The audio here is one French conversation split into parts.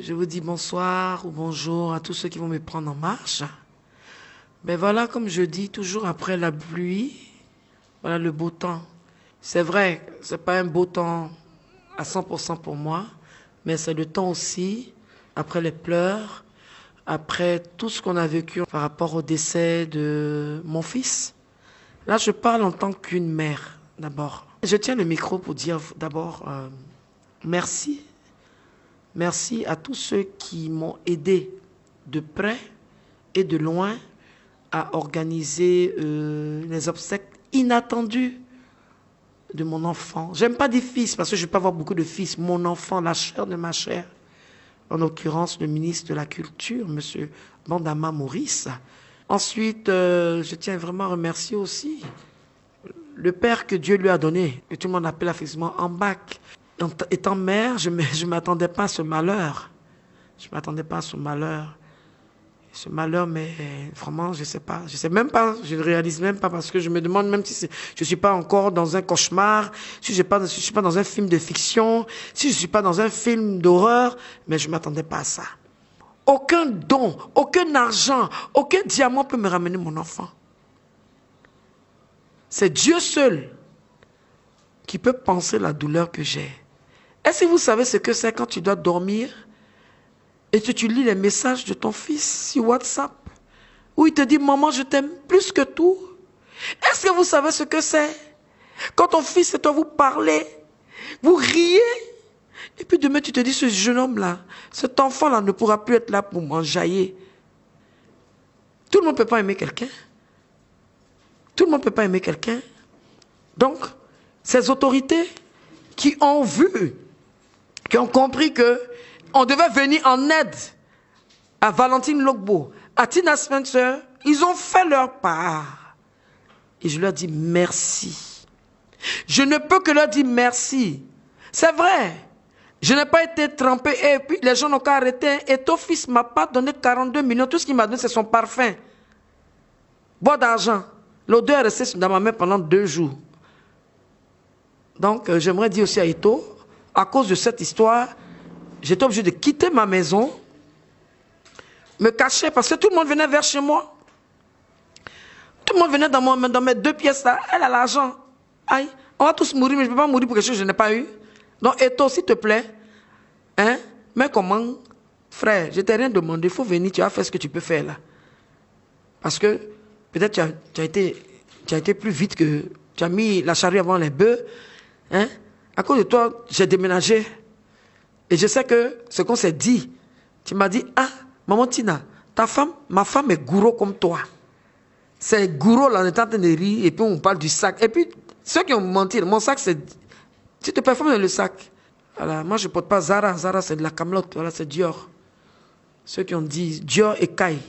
Je vous dis bonsoir ou bonjour à tous ceux qui vont me prendre en marche. Mais voilà, comme je dis, toujours après la pluie, voilà le beau temps. C'est vrai, c'est pas un beau temps à 100% pour moi, mais c'est le temps aussi, après les pleurs, après tout ce qu'on a vécu par rapport au décès de mon fils. Là, je parle en tant qu'une mère, d'abord. Je tiens le micro pour dire d'abord merci. Merci à tous ceux qui m'ont aidé de près et de loin à organiser les obsèques inattendues de mon enfant. J'aime pas dire fils parce que je ne vais pas avoir beaucoup de fils. Mon enfant, la chair de ma chair, en l'occurrence le ministre de la Culture, M. Bandama Maurice. Ensuite, je tiens vraiment à remercier aussi le père que Dieu lui a donné, que tout le monde appelle affectueusement Ambak. Étant mère, je ne m'attendais pas à ce malheur. Je ne m'attendais pas à ce malheur. Ce malheur, mais vraiment, je ne sais pas. Je ne sais même pas, je ne réalise même pas parce que je me demande même si je ne suis pas encore dans un cauchemar, si je ne suis pas dans un film de fiction, si je ne suis pas dans un film d'horreur, mais je ne m'attendais pas à ça. Aucun don, aucun argent, aucun diamant peut me ramener mon enfant. C'est Dieu seul qui peut penser la douleur que j'ai. Est-ce que vous savez ce que c'est quand tu dois dormir et que tu lis les messages de ton fils sur WhatsApp où il te dit « Maman, je t'aime plus que tout ». Est-ce que vous savez ce que c'est quand ton fils et toi vous parlez, vous riez et puis demain tu te dis « Ce jeune homme-là, cet enfant-là ne pourra plus être là pour m'enjailler ». Tout le monde ne peut pas aimer quelqu'un. Tout le monde ne peut pas aimer quelqu'un. Donc, ces autorités qui ont vu, qui ont compris que on devait venir en aide à Valentine Logbo, à Tina Spencer, ils ont fait leur part. Et je leur dis merci. Je ne peux que leur dire merci. C'est vrai, je n'ai pas été trempé et puis les gens n'ont qu'à arrêter. Et ton fils ne m'a pas donné 42 millions. Tout ce qu'il m'a donné, c'est son parfum. Bois d'argent. L'odeur est restée dans ma main pendant 2 jours. Donc, j'aimerais dire aussi à Ito, à cause de cette histoire, j'étais obligé de quitter ma maison, me cacher, parce que tout le monde venait vers chez moi. Tout le monde venait dans mes 2 pièces là. Elle a l'argent. Aïe, on va tous mourir, mais je ne peux pas mourir pour quelque chose que je n'ai pas eu. Donc, Ito, s'il te plaît, hein, mais comment, frère, je t'ai rien demandé, il faut venir, tu vas faire ce que tu peux faire là. Parce que peut-être tu as été plus vite que... Tu as mis la charrue avant les bœufs. Hein? À cause de toi, j'ai déménagé. Et je sais que ce qu'on s'est dit, tu m'as dit, ah, maman Tina, ma femme est gourou comme toi. C'est gourou là, on est en train de rire, et puis on parle du sac. Et puis, ceux qui ont menti, mon sac, c'est... Tu te performes dans le sac. Voilà, moi, je ne porte pas Zara. Zara, c'est de la camelote. Voilà, c'est Dior. Ceux qui ont dit Dior et Kai.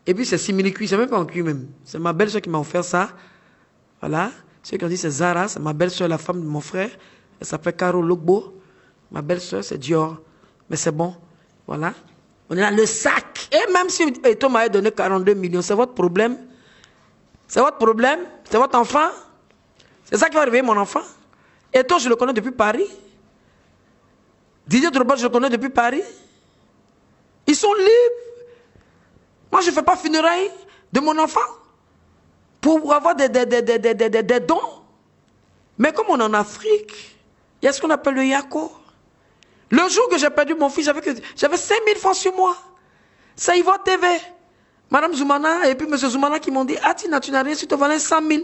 Et puis, c'est simili-cuir, c'est même pas en cuir même. C'est ma belle-soeur qui m'a offert ça. Voilà. Ceux qui ont dit c'est Zara, c'est ma belle-soeur, la femme de mon frère. Elle s'appelle Caro Logbo. Ma belle-soeur, c'est Dior. Mais c'est bon. Voilà. On est là, le sac. Et même si Eto m'avait donné 42 millions, c'est votre problème. C'est votre problème. C'est votre enfant. C'est ça qui va réveiller mon enfant. Eto, je le connais depuis Paris. Didier Drogba, je le connais depuis Paris. Ils sont libres. Moi, je ne fais pas funérailles de mon enfant pour avoir des dons. Mais comme on est en Afrique, il y a ce qu'on appelle le yako. Le jour que j'ai perdu mon fils, j'avais 5 000 francs sur moi. Ça y va TV. Madame Zoumana et puis M. Zoumana qui m'ont dit, ah Tina, tu n'as rien, si tu te valais 100 000.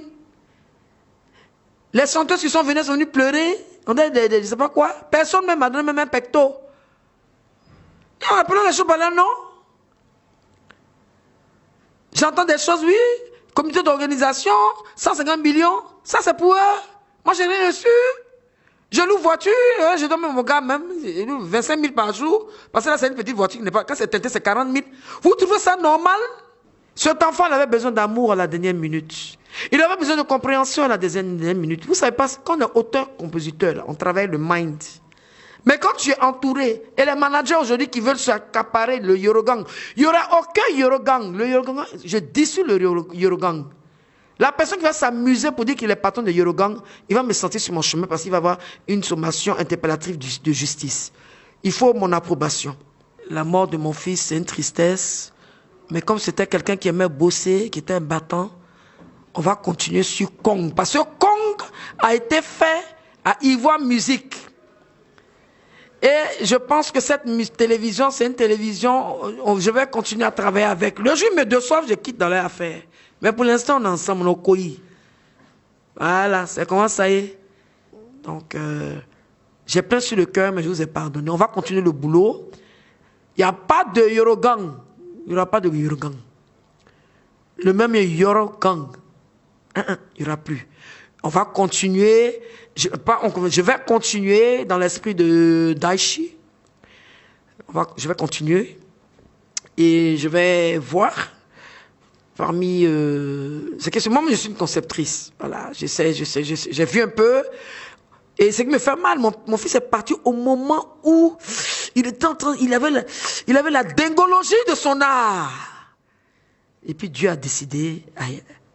Les chanteuses qui sont venues pleurer. On dit, je ne sais pas quoi. Personne ne m'a donné même un pecto. Et on appelait les choses par là, non. J'entends des choses, oui. Comité d'organisation, 150 millions. Ça, c'est pour eux. Moi, je n'ai rien reçu. Je loue voiture. Je donne même mon gars, même. 25 000 par jour. Parce que là, c'est une petite voiture. Quand c'est teinté, c'est 40 000. Vous trouvez ça normal? Cet enfant il avait besoin d'amour à la dernière minute. Il avait besoin de compréhension à la dernière minute. Vous ne savez pas, quand on est auteur-compositeur, on travaille le mind. Mais quand tu es entouré, et les managers aujourd'hui qui veulent s'accaparer le Yorogang, il n'y aura aucun Yorogang. Le Yorogang, je dissous le Yorogang. La personne qui va s'amuser pour dire qu'il est patron de Yorogang, il va me sentir sur mon chemin parce qu'il va avoir une sommation interpellative de justice. Il faut mon approbation. la mort de mon fils, c'est une tristesse. Mais comme c'était quelqu'un qui aimait bosser, qui était un battant, on va continuer sur Kong. Parce que Kong a été fait à Ivoire Musique. Et je pense que cette télévision, c'est une télévision, je vais continuer à travailler avec. Le jour où ils me déçoivent, je quitte dans leur affaire. Mais pour l'instant, on est ensemble, on est coïs. Voilà, c'est comment ça y est. Donc, j'ai plein sur le cœur, mais je vous ai pardonné. On va continuer le boulot. Il n'y a pas de Yorogang. Il n'y aura pas de Yorogang. Le même Yorogang. Il n'y aura plus. On va continuer. Je vais continuer dans l'esprit de Daichi. Je vais continuer. Et je vais voir parmi... c'est que moi, je suis une conceptrice. Voilà, j'ai vu un peu. Et ce qui me fait mal, mon fils est parti au moment où il était en train... Il avait la dingologie de son art. Et puis Dieu a décidé...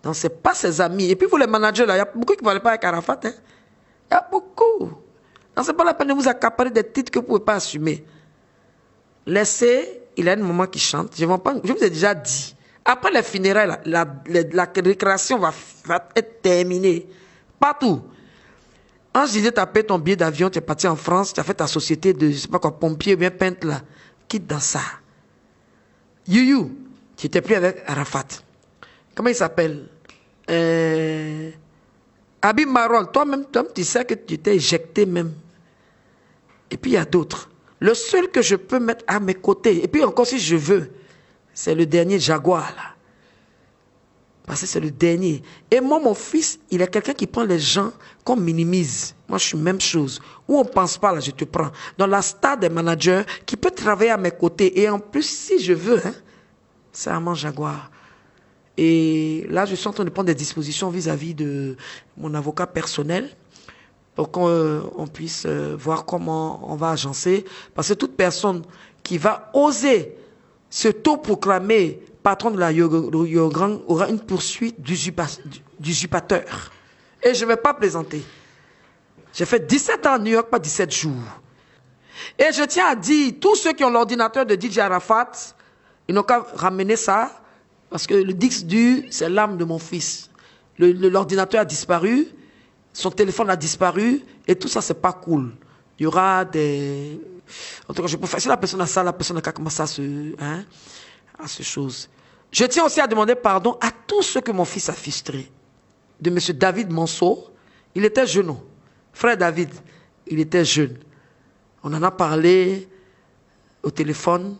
Donc, ce n'est pas ses amis. Et puis, vous les managers, là, il y a beaucoup qui ne veulent pas avec Arafat. Hein? Il y a beaucoup. Donc, ce n'est pas la peine de vous accaparer des titres que vous ne pouvez pas assumer. Laissez, il y a un moment qui chante. Je vous ai déjà dit. Après les funérailles, la récréation va être terminée. Partout. Quand je disais, tu as payé ton billet d'avion, tu es parti en France, tu as fait ta société de, je ne sais pas quoi, pompier ou bien peintre, là. Quitte dans ça. You, tu n'étais plus avec Arafat. Comment il s'appelle? Habib Marol, toi-même, tu sais que tu t'es éjecté même. Et puis il y a d'autres. Le seul que je peux mettre à mes côtés, et puis encore si je veux, c'est le dernier Jaguar là. Parce que c'est le dernier. Et moi, mon fils, il est quelqu'un qui prend les gens qu'on minimise. Moi, je suis même chose. Où on ne pense pas, là, je te prends. Dans la star des managers qui peut travailler à mes côtés. Et en plus, si je veux, hein, c'est Armand Jaguar. Et là, je suis en train de prendre des dispositions vis-à-vis de mon avocat personnel pour qu'on puisse voir comment on va agencer. Parce que toute personne qui va oser se proclamer patron de la Yorogang aura une poursuite d'usurpateur. Et je ne vais pas plaisanter. J'ai fait 17 ans à New York, pas 17 jours. Et je tiens à dire, tous ceux qui ont l'ordinateur de DJ Arafat, ils n'ont qu'à ramener ça. Parce que le disque dur, c'est l'âme de mon fils. L'ordinateur a disparu, son téléphone a disparu, et tout ça, c'est pas cool. Il y aura des... En tout cas, je peux faire... Si la personne a ça, la personne n'a qu'à commencer à ces choses. Je tiens aussi à demander pardon à tous ceux que mon fils a frustrés. De M. David Monceau, il était jeune. Frère David, il était jeune. On en a parlé au téléphone.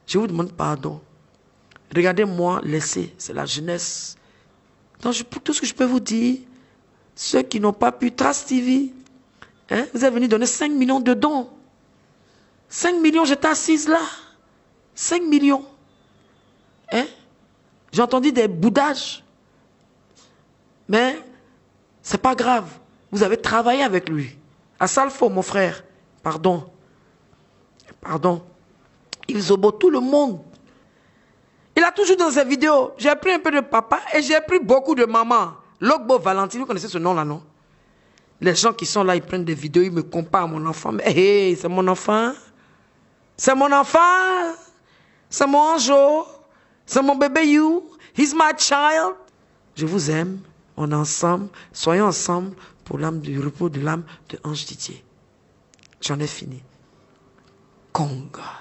Je vous demande pardon. Regardez-moi, laissez, c'est la jeunesse. Donc, tout ce que je peux vous dire, ceux qui n'ont pas pu, Trace TV, hein, vous êtes venus donner 5 millions de dons. 5 millions, j'étais assise là. 5 millions. Hein? J'ai entendu des boudages. Mais, c'est pas grave. Vous avez travaillé avec lui. À Salfo, mon frère. Pardon. Pardon. Il zobo tout le monde. Il a toujours dans ses vidéos, j'ai pris un peu de papa et j'ai pris beaucoup de maman. Logbo Valentine, vous connaissez ce nom-là, non? Les gens qui sont là, ils prennent des vidéos, ils me comparent à mon enfant. Mais hey, c'est mon enfant. C'est mon enfant. C'est mon ange. C'est mon bébé you. He's my child. Je vous aime. On est ensemble. Soyons ensemble pour l'âme du repos de l'âme de Ange Didier. J'en ai fini. Conga.